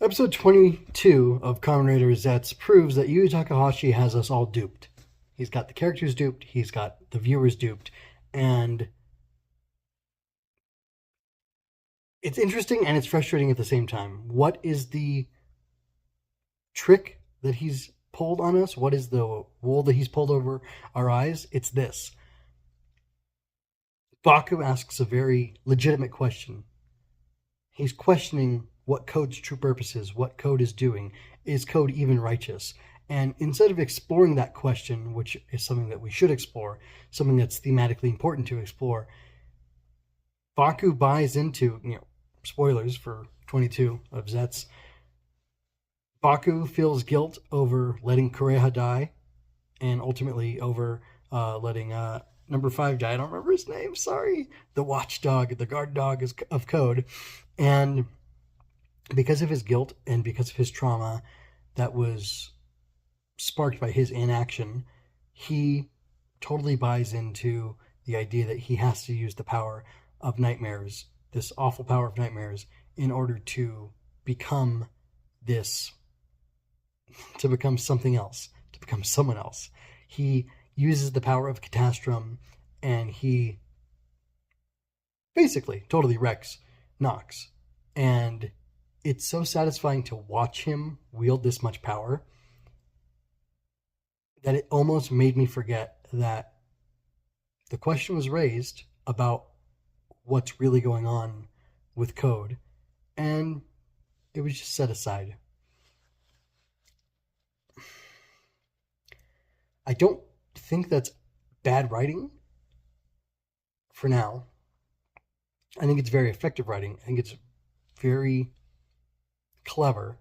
Episode 22 of Kamen Rider Zeztz proves that Yuya Takahashi has us all duped. He's got the characters duped, he's got the viewers duped, and it's interesting and it's frustrating at the same time. What is the trick that he's pulled on us? What is the wool that he's pulled over our eyes? It's this. Baku asks a very legitimate question. He's questioning what Code's true purpose is, what Code is doing. Is Code even righteous? And instead of exploring that question, which is something that we should explore, something that's thematically important to explore, Baku buys into, spoilers for 22 of Zeztz. Baku feels guilt over letting Kureha die, and ultimately over letting number 5 die. I don't remember his name, sorry. The watchdog, the guard dog of Code. And because of his guilt and because of his trauma that was sparked by his inaction, he totally buys into the idea that he has to use the power of nightmares, this awful power of nightmares, in order to become this, to become something else, to become someone else. He uses the power of Catastrum, and he basically totally wrecks Nox. And it's so satisfying to watch him wield this much power that it almost made me forget that the question was raised about what's really going on with Code, and it was just set aside. I don't think that's bad writing for now. I think it's very effective writing. I think it's very clever.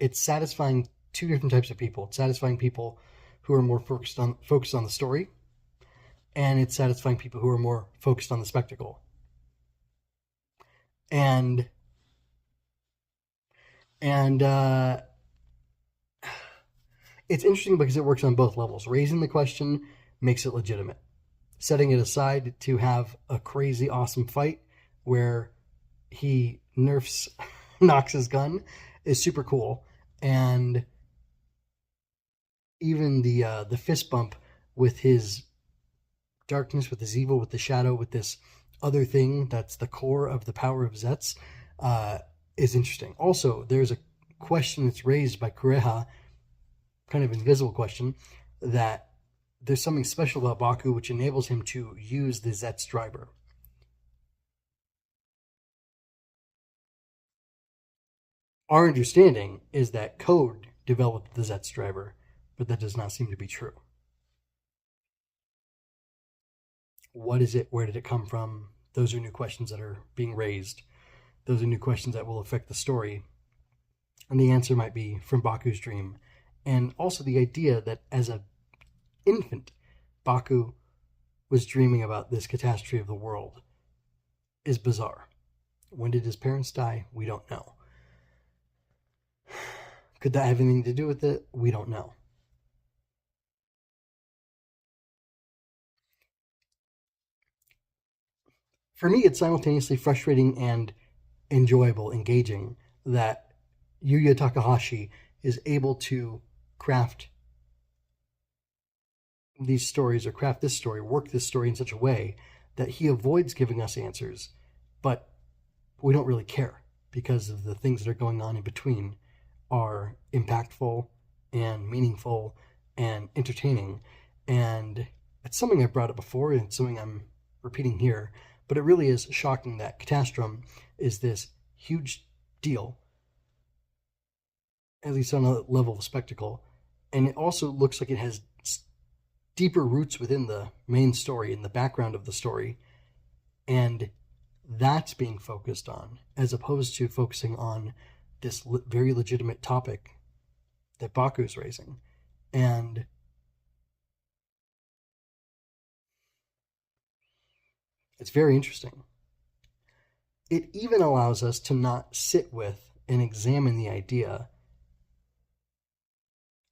It's satisfying two different types of people. It's satisfying people who are more focused on the story, and it's satisfying people who are more focused on the spectacle. And it's interesting because it works on both levels. Raising the question makes it legitimate. Setting it aside to have a crazy awesome fight where he nerfs Nox's gun is super cool. And even the fist bump with his darkness, with his evil, with the shadow, with this other thing that's the core of the power of Zeztz is interesting. Also, there's a question that's raised by Kureha, kind of invisible question, that there's something special about Baku which enables him to use the Zeztz driver. Our understanding is that Code developed the Zeztz driver, but that does not seem to be true. What is it? Where did it come from? Those are new questions that are being raised. Those are new questions that will affect the story. And the answer might be from Baku's dream. And also the idea that as an infant, Baku was dreaming about this catastrophe of the world is bizarre. When did his parents die? We don't know. Could that have anything to do with it? We don't know. For me, it's simultaneously frustrating and enjoyable, engaging, that Yuya Takahashi is able to craft these stories, or craft this story, work this story in such a way that he avoids giving us answers, but we don't really care because of the things that are going on in between are impactful and meaningful and entertaining. And it's something I've brought up before, and it's something I'm repeating here, but it really is shocking that Catastrum is this huge deal, at least on a level of spectacle, and it also looks like it has deeper roots within the main story, in the background of the story, and that's being focused on, as opposed to focusing on this very legitimate topic that Baku's raising. And it's very interesting. It even allows us to not sit with and examine the idea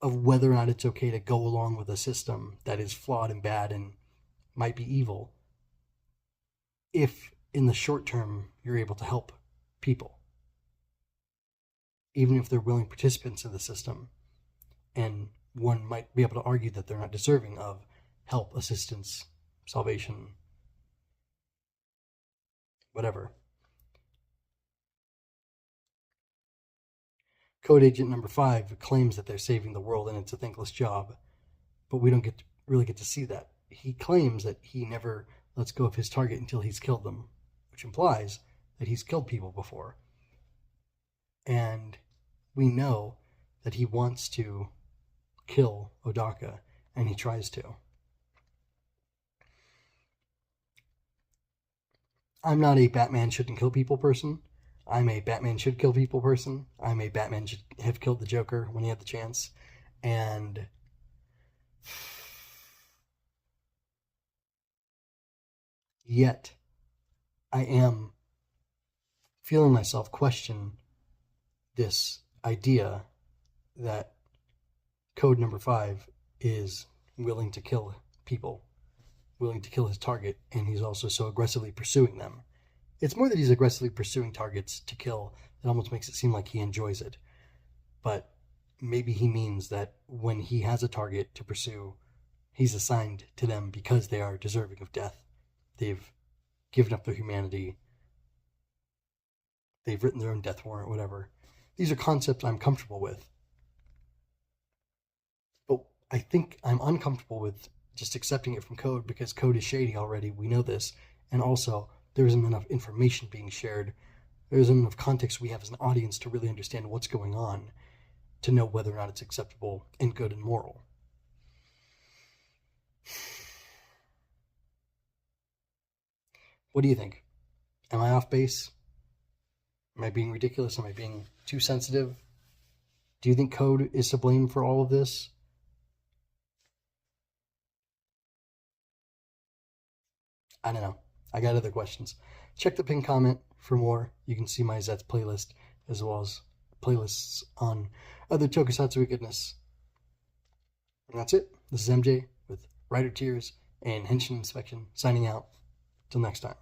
of whether or not it's okay to go along with a system that is flawed and bad and might be evil, if in the short term you're able to help people. even if they're willing participants in the system. And one might be able to argue that they're not deserving of help, assistance, salvation, whatever. Code Agent number 5 claims that they're saving the world and it's a thankless job, but we don't really get to see that. He claims that he never lets go of his target until he's killed them, which implies that he's killed people before. And we know that he wants to kill Odaka, and he tries to. I'm not a Batman shouldn't kill people person. I'm a Batman should kill people person. I'm a Batman should have killed the Joker when he had the chance. And yet, I am feeling myself question this idea that Code number 5 is willing to kill people, willing to kill his target, and he's also so aggressively pursuing them. It's more that he's aggressively pursuing targets to kill that almost makes it seem like he enjoys it. But maybe he means that when he has a target to pursue, he's assigned to them because they are deserving of death. They've given up their humanity. They've written their own death warrant, whatever. These are concepts I'm comfortable with. But I think I'm uncomfortable with just accepting it from Code because Code is shady already. We know this. And also, there isn't enough information being shared. There isn't enough context we have as an audience to really understand what's going on, to know whether or not it's acceptable and good and moral. What do you think? Am I off base? Am I being ridiculous? Am I being too sensitive? Do you think Code is to blame for all of this? I don't know. I got other questions. Check the pinned comment for more. You can see my Zeztz playlist as well as playlists on other Tokusatsu goodness. And that's it. This is MJ with Rider Tears and Henshin Inspection signing out. Till next time.